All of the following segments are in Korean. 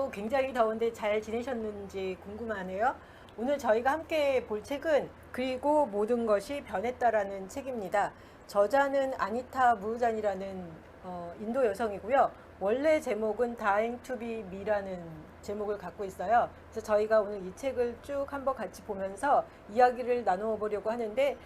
날도 굉장히 더운데 잘 지내셨는지 궁금하네요. 오늘 저희가 함께 볼 책은 그리고 모든 것이 변했다라는 책입니다. 저자는 아니타 무르잔이라는 인도 여성이고요. 원래 제목은 Dying to be Me라는 제목을 갖고 있어요. 그래서 저희가 오늘 이 책을 쭉 한번 같이 보면서 이야기를 나누어 보려고 하는데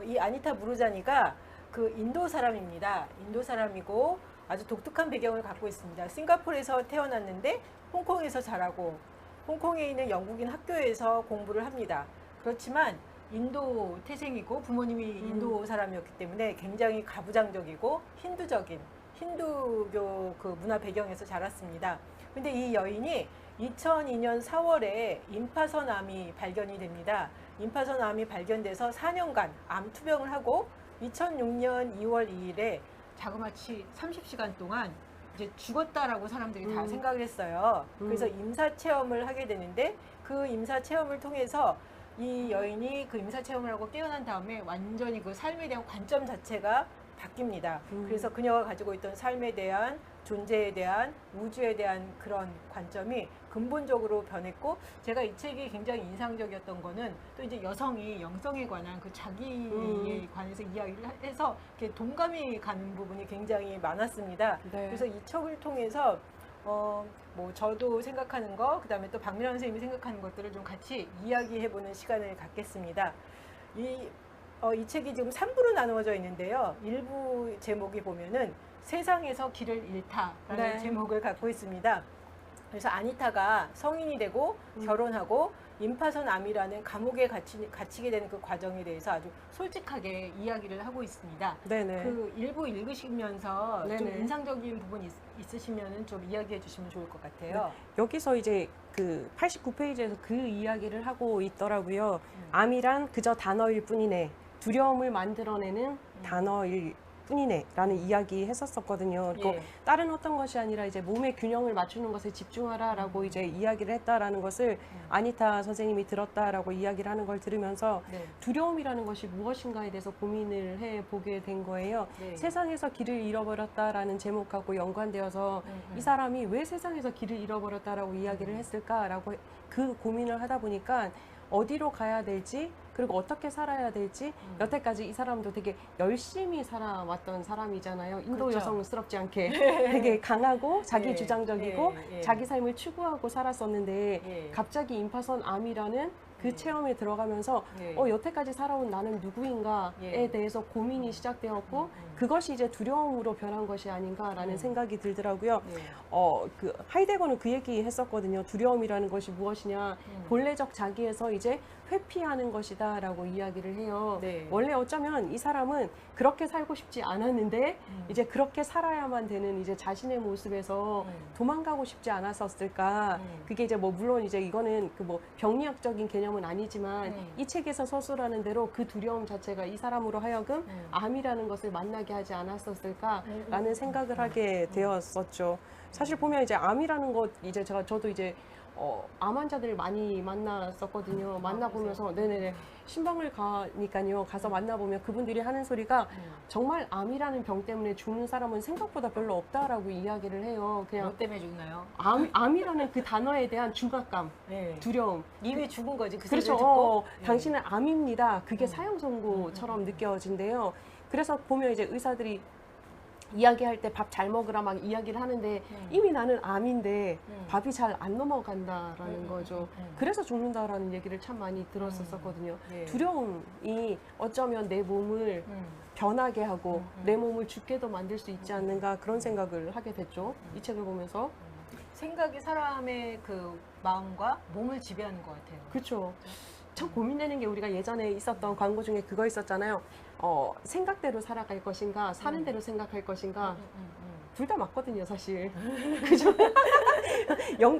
이 아니타 무르자니가 그 인도 사람입니다. 인도 사람이고 아주 독특한 배경을 갖고 있습니다. 싱가포르에서 태어났는데 홍콩에서 자라고 홍콩에 있는 영국인 학교에서 공부를 합니다. 그렇지만 인도 태생이고 부모님이 인도 사람이었기 때문에 굉장히 가부장적이고 힌두교 그 문화 배경에서 자랐습니다. 근데 이 여인이 2002년 4월에 임파선암이 발견이 됩니다. 임파선암이 발견돼서 4년간 암 투병을 하고 2006년 2월 2일에 자그마치 30시간 동안 이제 죽었다라고 사람들이 다 생각을 했어요. 그래서 임사 체험을 하게 되는데 그 임사 체험을 통해서 이 여인이 그 임사 체험을 하고 깨어난 다음에 완전히 그 삶에 대한 관점 자체가 바뀝니다. 그래서 그녀가 가지고 있던 삶에 대한 존재에 대한 우주에 대한 그런 관점이 근본적으로 변했고, 제가 이 책이 굉장히 인상적이었던 거는 또 이제 여성이 영성에 관한 그 자기에 관해서 이야기를 해서 이렇게 동감이 가는 부분이 굉장히 많았습니다. 네. 그래서 이 책을 통해서 뭐 저도 생각하는 거, 그다음에 또 박미란 선생님이 생각하는 것들을 좀 같이 이야기해보는 시간을 갖겠습니다. 이 책이 지금 3부로 나누어져 있는데요. 1부 제목이 보면은 세상에서 길을 잃다라는 네. 제목을 갖고 있습니다. 그래서 아니타가 성인이 되고 결혼하고 임파선암이라는 감옥에 갇히게 되는 그 과정에 대해서 아주 솔직하게 이야기를 하고 있습니다. 네네. 그 일부 읽으시면서 좀 네네. 인상적인 부분이 있으시면 좀 이야기해 주시면 좋을 것 같아요. 여기서 이제 그 89페이지에서 그 이야기를 하고 있더라고요. 암이란 그저 단어일 뿐이네. 두려움을 만들어내는 단어일 뿐이네 라는 이야기 했었거든요. 그리고 예. 다른 어떤 것이 아니라 이제 몸의 균형을 맞추는 것에 집중하라 라고 이제 이야기를 했다라는 것을 아니타 선생님이 들었다라고 이야기를 하는 걸 들으면서 네. 두려움이라는 것이 무엇인가에 대해서 고민을 해보게 된 거예요. 네. 세상에서 길을 잃어버렸다라는 제목하고 연관되어서 이 사람이 왜 세상에서 길을 잃어버렸다라고 이야기를 했을까라고 그 고민을 하다 보니까 어디로 가야 될지, 그리고 어떻게 살아야 될지, 여태까지 이 사람도 되게 열심히 살아왔던 사람이잖아요. 인도 그렇죠. 여성스럽지 않게 되게 강하고 자기 예, 주장적이고 예, 예. 자기 삶을 추구하고 살았었는데 예. 갑자기 임파선암이라는 그 예. 체험에 들어가면서 예. 여태까지 살아온 나는 누구인가에 예. 대해서 고민이 시작되었고 그것이 이제 두려움으로 변한 것이 아닌가라는 생각이 들더라고요. 예. 그 하이데거는 그 얘기 했었거든요. 두려움이라는 것이 무엇이냐. 본래적 자기에서 이제 회피하는 것이다 라고 이야기를 해요. 네. 원래 어쩌면 이 사람은 그렇게 살고 싶지 않았는데 이제 그렇게 살아야만 되는 이제 자신의 모습에서 도망가고 싶지 않았었을까. 그게 이제 뭐 물론 이제 이거는 그 뭐 병리학적인 개념은 아니지만 이 책에서 서술하는 대로 그 두려움 자체가 이 사람으로 하여금 암이라는 것을 만나게 하지 않았었을까라는 생각을 하게 되었었죠. 사실 보면 이제 암이라는 것 이제 저도 이제 암 환자들을 많이 만났었거든요. 만나보면서 네네네 신방을 가니까요. 가서 만나보면 그분들이 하는 소리가 정말 암이라는 병 때문에 죽는 사람은 생각보다 별로 없다라고 이야기를 해요. 그냥 뭐 때문에 죽나요? 암이라는 그 단어에 대한 중압감, 네. 두려움. 이미 죽은 거지. 그 그렇죠. 소리를 듣고. 당신은 암입니다. 그게 사형 선고처럼 느껴진대요. 그래서 보면 이제 의사들이 이야기할 때 밥 잘 먹으라 막 이야기를 하는데 이미 나는 암인데 밥이 잘 안 넘어간다라는 거죠. 그래서 죽는다라는 얘기를 참 많이 들었었거든요. 네. 두려움이 어쩌면 내 몸을 변하게 하고 내 몸을 죽게도 만들 수 있지 않는가 그런 생각을 하게 됐죠. 이 책을 보면서. 생각이 사람의 그 마음과 몸을 지배하는 것 같아요. 그렇죠. 참 고민되는 게 우리가 예전에 있었던 광고 중에 그거 있었잖아요. 생각대로 살아갈 것인가, 사는 대로 생각할 것인가. 둘 다 맞거든요, 사실. 그죠?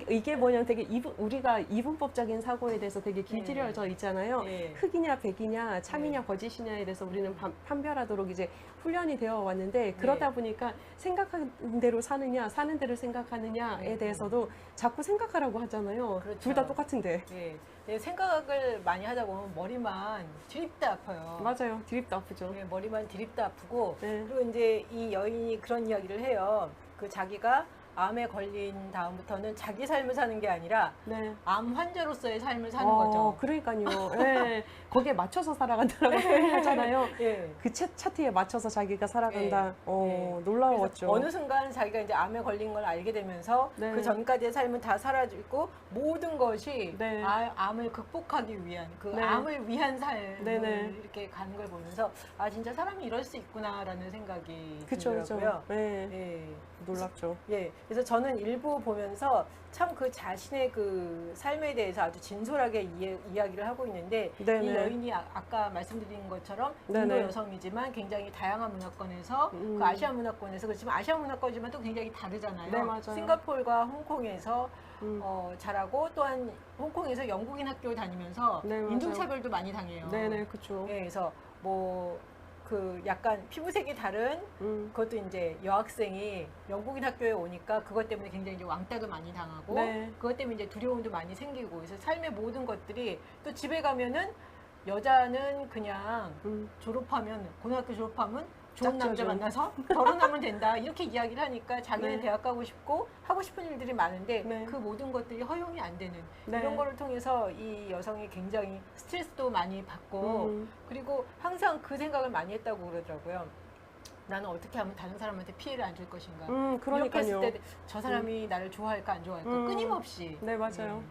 이게 뭐냐면 되게 우리가 이분법적인 사고에 대해서 되게 길들여져 있잖아요. 네. 흑이냐, 백이냐, 참이냐, 네. 거짓이냐에 대해서 우리는 판별하도록 이제 훈련이 되어 왔는데 그러다 보니까 생각하는 대로 사느냐, 사는 대로 생각하느냐에 대해서도 자꾸 생각하라고 하잖아요. 그렇죠. 둘 다 똑같은데. 네. 네, 생각을 많이 하다 보면 머리만 드립다 아파요. 맞아요. 드립도 아프죠. 네, 머리만 드립다 아프고 네. 그리고 이제 이 여인이 그런 이야기를 해요. 그 자기가 암에 걸린 다음부터는 자기 삶을 사는 게 아니라 네. 암 환자로서의 삶을 사는 거죠. 그러니까요. 예. 거기에 맞춰서 살아간다라고 표현하잖아요. 예. 그 차트에 맞춰서 자기가 살아간다. 예. 놀라웠죠. 그래서 어느 순간 자기가 이제 암에 걸린 걸 알게 되면서 네. 그 전까지의 삶은 다 사라지고 모든 것이 네. 암을 극복하기 위한 그 네. 암을 위한 삶을 네네. 이렇게 가는 걸 보면서 아 진짜 사람이 이럴 수 있구나라는 생각이 그쵸, 들더라고요. 그쵸. 네. 예. 놀랍죠. 예, 그래서 저는 일부 보면서 참 그 자신의 그 삶에 대해서 아주 진솔하게 이야기를 하고 있는데 네네. 이 여인이 아까 말씀드린 것처럼 인도 네네. 여성이지만 굉장히 다양한 문화권에서 그 아시아 문화권에서 그렇지만 아시아 문화권이지만 또 굉장히 다르잖아요. 네, 맞아요. 싱가포르와 홍콩에서 음. 자라고 또한 홍콩에서 영국인 학교 다니면서 네, 맞아요. 인종차별도 많이 당해요. 네네, 그쵸. 예, 그래서 뭐 그 약간 피부색이 다른 그것도 이제 여학생이 영국인 학교에 오니까 그것 때문에 굉장히 이제 왕따도 많이 당하고 네. 그것 때문에 이제 두려움도 많이 생기고 그래서 삶의 모든 것들이 또 집에 가면은 여자는 그냥 졸업하면 고등학교 졸업하면 좋은 남자 짝지어줘. 만나서 결혼하면 된다 이렇게 이야기를 하니까 자기는 네. 대학 가고 싶고 하고 싶은 일들이 많은데 네. 그 모든 것들이 허용이 안 되는 네. 이런 거를 통해서 이 여성이 굉장히 스트레스도 많이 받고 그리고 항상 그 생각을 많이 했다고 그러더라고요. 나는 어떻게 하면 다른 사람한테 피해를 안 줄 것인가. 이렇게 그러니까요. 했을 때 저 사람이 나를 좋아할까 안 좋아할까 끊임없이 네, 맞아요.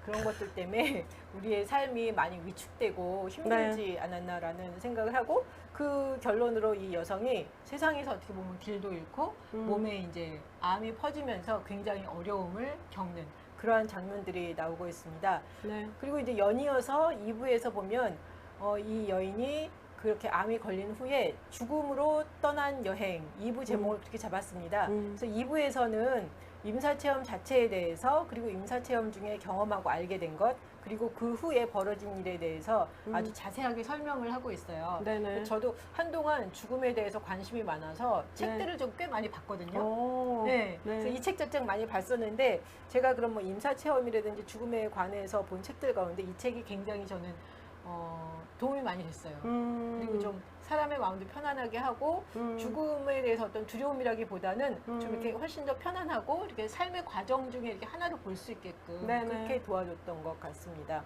그런 것들 때문에 우리의 삶이 많이 위축되고 힘들지 네. 않았나라는 생각을 하고 그 결론으로 이 여성이 세상에서 어떻게 보면 길도 잃고 몸에 이제 암이 퍼지면서 굉장히 어려움을 겪는 그러한 장면들이 나오고 있습니다. 네. 그리고 이제 연이어서 2부에서 보면 이 여인이 그렇게 암이 걸린 후에 죽음으로 떠난 여행 2부 제목을 그렇게 잡았습니다. 그래서 2부에서는 임사체험 자체에 대해서 그리고 임사체험 중에 경험하고 알게 된 것 그리고 그 후에 벌어진 일에 대해서 아주 자세하게 설명을 하고 있어요. 네네. 저도 한동안 죽음에 대해서 관심이 많아서 책들을 좀 꽤 많이 봤거든요. 네. 그래서 이 책 자체를 많이 봤었는데 제가 그럼 뭐 임사체험이라든지 죽음에 관해서 본 책들 가운데 이 책이 굉장히 저는 도움이 많이 됐어요. 그리고 좀 사람의 마음도 편안하게 하고 죽음에 대해서 어떤 두려움이라기보다는 좀 이렇게 훨씬 더 편안하고 이렇게 삶의 과정 중에 이렇게 하나로 볼 수 있게끔 네네. 그렇게 도와줬던 것 같습니다.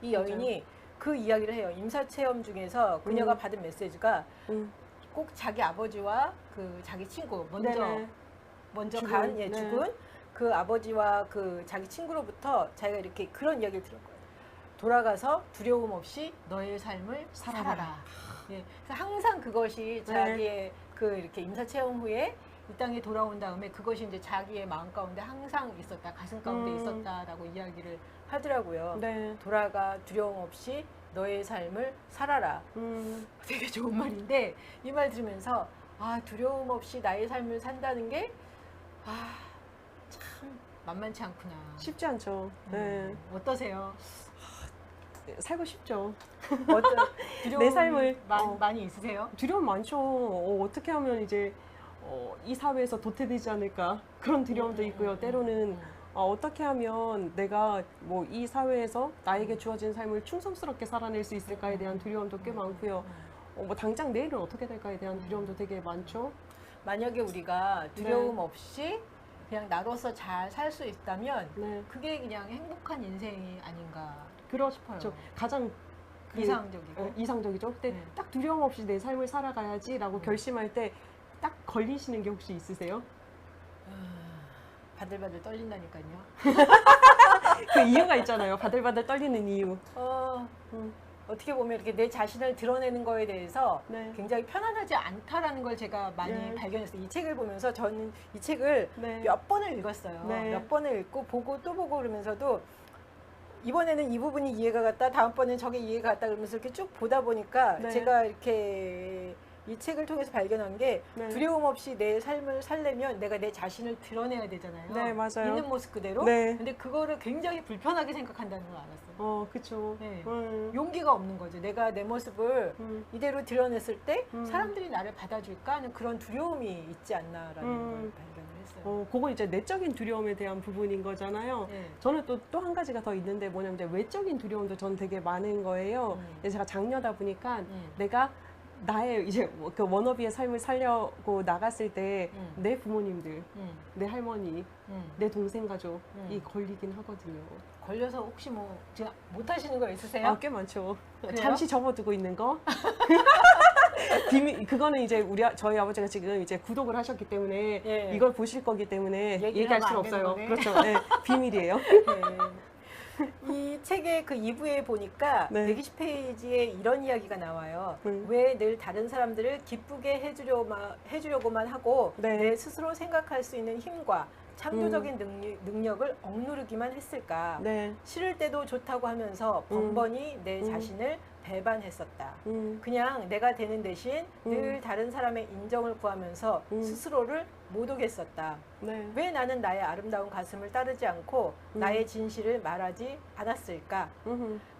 이 맞아요. 여인이 그 이야기를 해요. 임사체험 중에서 그녀가 받은 메시지가 꼭 자기 아버지와 그 자기 친구 먼저 죽은, 간 네. 죽은 그 아버지와 그 자기 친구로부터 자기가 이렇게 그런 이야기를 들었거든요. 돌아가서 두려움 없이 너의 삶을 살아라. 예, 그래서 항상 그것이 자기의 그 이렇게 임사 체험 후에 이 땅에 돌아온 다음에 그것이 이제 자기의 마음 가운데 항상 있었다, 가슴 가운데 있었다라고 이야기를 하더라고요. 네. 돌아가 두려움 없이 너의 삶을 살아라. 되게 좋은 말인데 이 말 들으면서 아 두려움 없이 나의 삶을 산다는 게 참 만만치 않구나. 쉽지 않죠. 네. 어떠세요? 살고 싶죠. 두려움 내 삶을, 많이 있으세요? 두려움 많죠. 어떻게 하면 이제 이 사회에서 도태되지 않을까 그런 두려움도 있고요. 때로는 어떻게 하면 내가 뭐 이 사회에서 나에게 주어진 삶을 충성스럽게 살아낼 수 있을까에 대한 두려움도 꽤 많고요. 뭐 당장 내일은 어떻게 될까에 대한 두려움도 되게 많죠. 만약에 우리가 두려움 없이 그냥 나로서 잘 살 수 있다면 네. 그게 그냥 행복한 인생이 아닌가 그렇죠. 싶어요. 가장 이상적이고. 이상적이죠. 근데 딱 두려움 없이 내 삶을 살아가야지라고 결심할 때 딱 걸리시는 게 혹시 있으세요? 바들바들 떨린다니까요. 그 이유가 있잖아요. 바들바들 떨리는 이유. 어떻게 보면 이렇게 내 자신을 드러내는 거에 대해서 네. 굉장히 편안하지 않다라는 걸 제가 많이 네. 발견했어요. 이 책을 보면서 저는 이 책을 네. 몇 번을 읽었어요. 네. 몇 번을 읽고 보고 또 보고 그러면서도 이번에는 이 부분이 이해가 갔다, 다음번에는 저게 이해가 갔다 그러면서 이렇게 쭉 보다 보니까 네. 제가 이렇게 이 책을 통해서 발견한 게 네. 두려움 없이 내 삶을 살려면 내가 내 자신을 드러내야 되잖아요. 네, 맞아요. 있는 모습 그대로. 네. 근데 그거를 굉장히 불편하게 생각한다는 걸 알았어요. 그쵸. 네. 용기가 없는 거죠. 내가 내 모습을 이대로 드러냈을 때 사람들이 나를 받아줄까 하는 그런 두려움이 있지 않나라는 걸 발견을 했어요. 그건 이제 내적인 두려움에 대한 부분인 거잖아요. 네. 저는 또 한 가지가 더 있는데 뭐냐면 이제 외적인 두려움도 전 되게 많은 거예요. 근데 제가 장녀다 보니까 내가 나의 이제 그 워너비의 삶을 살려고 나갔을 때 내 음. 부모님들, 내 할머니, 내 동생 가족이 음. 걸리긴 하거든요. 걸려서 혹시 뭐 지금 못 하시는 거 있으세요? 아, 꽤 많죠. 그래요? 잠시 접어두고 있는 거. 비밀, 그거는 이제 저희 아버지가 지금 이제 구독을 하셨기 때문에 예. 이걸 보실 거기 때문에 얘기를 얘기할 하면 수 안 되는 없어요. 거네. 그렇죠. 네, 비밀이에요. 이 책의 그 2부에 보니까 네. 120페이지에 이런 이야기가 나와요. 왜 늘 다른 사람들을 기쁘게 해주려고만 하고 네. 내 스스로 생각할 수 있는 힘과 창조적인 능력을 억누르기만 했을까? 네. 싫을 때도 좋다고 하면서 번번이 내 자신을 배반했었다. 그냥 내가 되는 대신 늘 다른 사람의 인정을 구하면서 스스로를 못 오겠었다. 네. 왜 나는 나의 아름다운 가슴을 따르지 않고 나의 진실을 말하지 않았을까?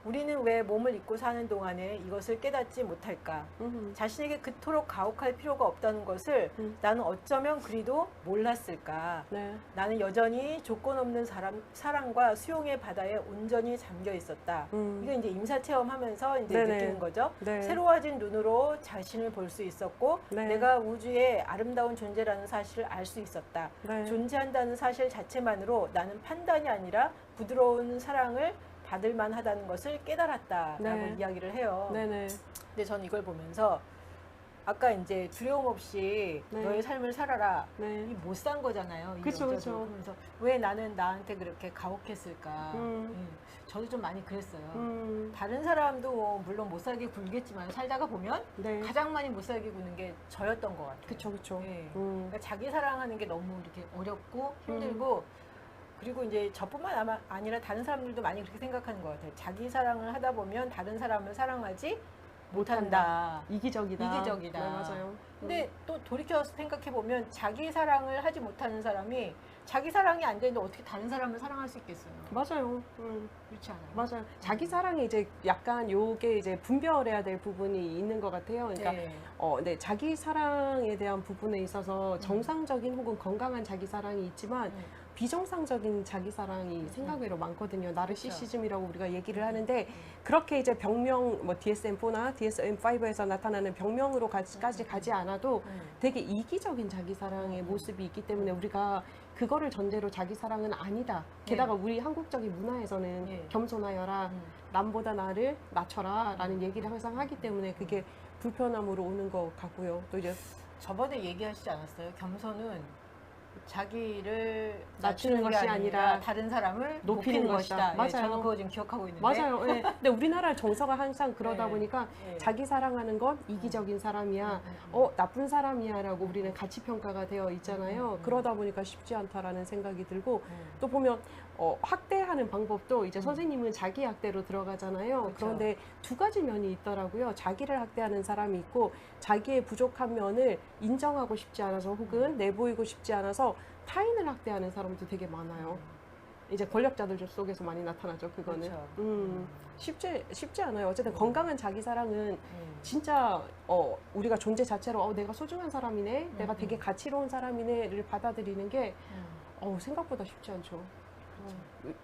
우리는 왜 몸을 입고 사는 동안에 이것을 깨닫지 못할까? 자신에게 그토록 가혹할 필요가 없다는 것을 나는 어쩌면 그리도 몰랐을까? 네. 나는 여전히 조건 없는 사랑과 수용의 바다에 온전히 잠겨 있었다. 이게 이제 임사 체험하면서 이제 네네. 느끼는 거죠. 네. 새로워진 눈으로 자신을 볼 수 있었고, 네. 내가 우주의 아름다운 존재라는 사실을 알 수 있었다. 네. 존재한다는 사실 자체만으로 나는 판단이 아니라 부드러운 사랑을 받을 만하다는 것을 깨달았다라고 네. 이야기를 해요. 네네. 근데 전 이걸 보면서 아까 이제 두려움 없이 네. 너의 삶을 살아라. 네. 이 못 산 거잖아요. 이 그쵸, 여자도. 그쵸. 그러면서 왜 나는 나한테 그렇게 가혹했을까. 저도 좀 많이 그랬어요. 다른 사람도 뭐 물론 못 살게 굴겠지만 살다가 보면 네. 가장 많이 못 살게 구는 게 저였던 것 같아요. 그쵸, 그쵸. 예. 그러니까 자기 사랑하는 게 너무 이렇게 어렵고 힘들고 그리고 이제 저뿐만 아니라 다른 사람들도 많이 그렇게 생각하는 것 같아요. 자기 사랑을 하다 보면 다른 사람을 사랑하지 못한다. 이기적이다. 이기적이다. 네, 맞아요. 근데 또 돌이켜서 생각해 보면 자기 사랑을 하지 못하는 사람이 자기 사랑이 안 되는데 어떻게 다른 사람을 사랑할 수 있겠어요? 맞아요. 그렇지 않아요? 맞아요. 자기 사랑에 이제 약간 요게 이제 분별해야 될 부분이 있는 것 같아요. 그러니까 네. 네, 자기 사랑에 대한 부분에 있어서 정상적인 혹은 건강한 자기 사랑이 있지만 비정상적인 자기 사랑이 생각 외로 많거든요. 나르시시즘이라고 우리가 얘기를 하는데 그렇게 이제 병명 뭐 DSM-4나 DSM-5에서 나타나는 병명으로까지 가지 않아도 되게 이기적인 자기 사랑의 모습이 있기 때문에 우리가 그거를 전제로 자기 사랑은 아니다. 게다가 우리 한국적인 문화에서는 겸손하여라, 남보다 나를 낮춰라 라는 얘기를 항상 하기 때문에 그게 불편함으로 오는 것 같고요. 또 이제 저번에 얘기하시지 않았어요? 겸손은 자기를 낮추는 낮추는 게 것이 아니라 다른 사람을 높이는 높이는 것이다. 것이다. 맞아요. 저는 그거 지금 기억하고 있는데. 맞아요. 네. 근데 우리나라 정서가 항상 그러다 네. 보니까 네. 자기 사랑하는 건 이기적인 사람이야. 나쁜 사람이야라고 우리는 가치 평가가 되어 있잖아요. 그러다 보니까 쉽지 않다라는 생각이 들고 또 보면 학대하는 방법도 이제 선생님은 자기 학대로 들어가잖아요. 그렇죠. 그런데 두 가지 면이 있더라고요. 자기를 학대하는 사람이 있고 자기의 부족한 면을 인정하고 싶지 않아서 혹은 내보이고 싶지 않아서 타인을 학대하는 사람도 되게 많아요. 이제 권력자들 속에서 많이 나타나죠. 그거는. 그렇죠. 쉽지 않아요. 어쨌든 건강한 자기 사랑은 진짜 우리가 존재 자체로 내가 소중한 사람이네, 내가 되게 가치로운 사람이네를 받아들이는 게 생각보다 쉽지 않죠.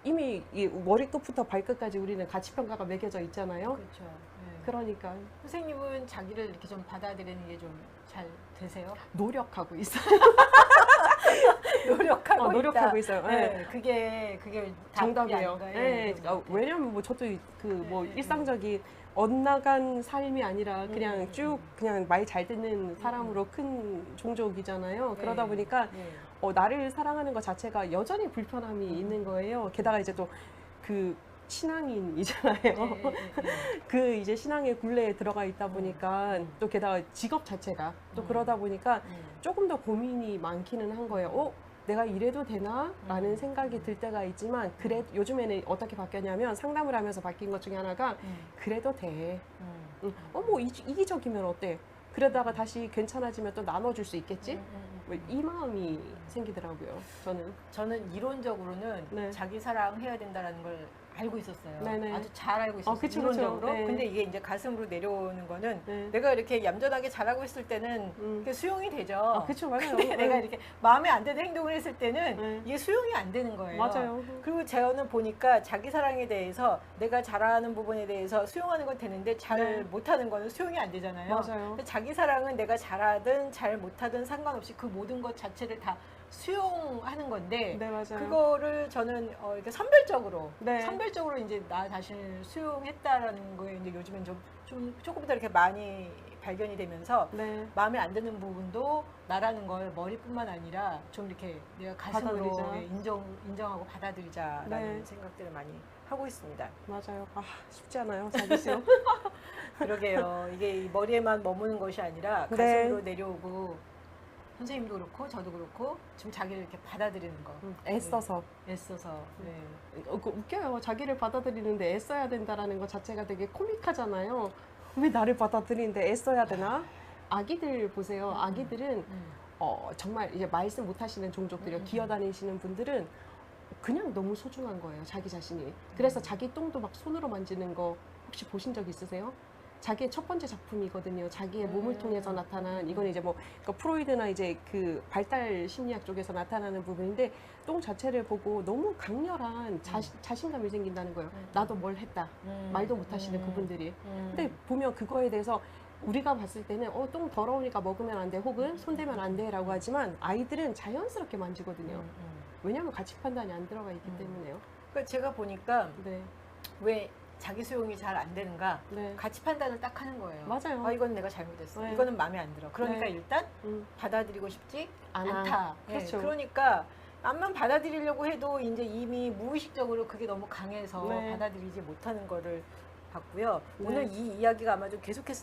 이미 이 머리끝부터 발끝까지 우리는 가치 평가가 매겨져 있잖아요. 그렇죠. 네. 그러니까 선생님은 자기를 이렇게 좀 받아들이는 게 좀 잘 되세요? 노력하고 있어요. 노력하고 있어요. 네. 그게 정답이에요. 답이 네. 아닌가요? 왜냐면 뭐 저도 일상적인 엇나간 삶이 아니라 그냥 쭉 그냥 말 잘 듣는 사람으로 큰 종족이잖아요. 그러다 보니까 나를 사랑하는 것 자체가 여전히 불편함이 있는 거예요. 게다가 이제 또 그 신앙인이잖아요. 그 이제 신앙의 굴레에 들어가 있다 보니까 또 게다가 직업 자체가 또 그러다 보니까 조금 더 고민이 많기는 한 거예요. 내가 이래도 되나? 라는 생각이 들 때가 있지만 요즘에는 어떻게 바뀌었냐면 상담을 하면서 바뀐 것 중에 하나가 그래도 돼. 뭐 이기적이면 어때? 그러다가 다시 괜찮아지면 또 나눠줄 수 있겠지? 이 마음이 생기더라고요. 저는 이론적으로는 네. 자기 사랑해야 된다는 걸 알고 있었어요. 네네. 아주 잘 알고 있었어요. 그쵸, 이론적으로. 그쵸. 네. 근데 이게 이제 가슴으로 내려오는 거는 네. 내가 이렇게 얌전하게 잘하고 있을 때는 이게 수용이 되죠. 그쵸, 맞아요. 근데 내가 이렇게 마음에 안 드는 행동을 했을 때는 네. 이게 수용이 안 되는 거예요. 맞아요. 그리고 저는 보니까 자기 사랑에 대해서 내가 잘하는 부분에 대해서 수용하는 건 되는데 잘 네. 못하는 거는 수용이 안 되잖아요. 맞아요. 근데 자기 사랑은 내가 잘하든 잘 못하든 상관없이 그 모든 것 자체를 다 수용하는 건데 네, 맞아요. 그거를 저는 이렇게 선별적으로 네. 선별적으로 이제 나 자신을 수용했다라는 거에 이제 요즘엔 조금 더 이렇게 많이 발견이 되면서 네. 마음에 안 드는 부분도 나라는 걸 머리뿐만 아니라 좀 이렇게 내가 가슴으로 받아들이자. 예, 인정하고 받아들이자라는 네. 생각들을 많이 하고 있습니다. 맞아요. 쉽지 않아요. 자기 수용. 그러게요. 이게 이 머리에만 머무는 것이 아니라 네. 가슴으로 내려오고 선생님도 그렇고 저도 그렇고 좀 자기를 이렇게 받아들이는 거. 애써서. 네, 애써서. 네. 웃겨요. 자기를 받아들이는데 애써야 된다라는 것 자체가 되게 코믹하잖아요. 왜 나를 받아들이는데 애써야 되나? 아기들 보세요. 아기들은 정말 이제 말씀 못 하시는 종족들이요. 기어다니시는 분들은 그냥 너무 소중한 거예요. 자기 자신이. 그래서 자기 똥도 막 손으로 만지는 거 혹시 보신 적 있으세요? 자기의 첫 번째 작품이거든요. 자기의 몸을 통해서 나타난 이건 이제 뭐 그러니까 프로이드나 이제 그 발달 심리학 쪽에서 나타나는 부분인데 똥 자체를 보고 너무 강렬한 자신감이 생긴다는 거예요. 나도 뭘 했다. 말도 못 하시는 그분들이. 근데 보면 그거에 대해서 우리가 봤을 때는 똥 더러우니까 먹으면 안 돼. 혹은 손대면 안 돼라고 하지만 아이들은 자연스럽게 만지거든요. 왜냐하면 가치 판단이 안 들어가 있기 때문에요. 그러니까 제가 보니까 네. 왜 자기 수용이 잘 안 되는가? 네. 가치 판단을 딱 하는 거예요. 맞아요. 이건 내가 잘못했어. 네. 이거는 마음에 안 들어. 그러니까 네. 일단 음. 받아들이고 싶지 않아. 않다. 예, 그렇죠. 그러니까 암만 받아들이려고 해도 이제 이미 무의식적으로 그게 너무 강해서 네. 받아들이지 못하는 거를 봤고요. 네. 오늘 이 이야기가 아마 좀 계속해서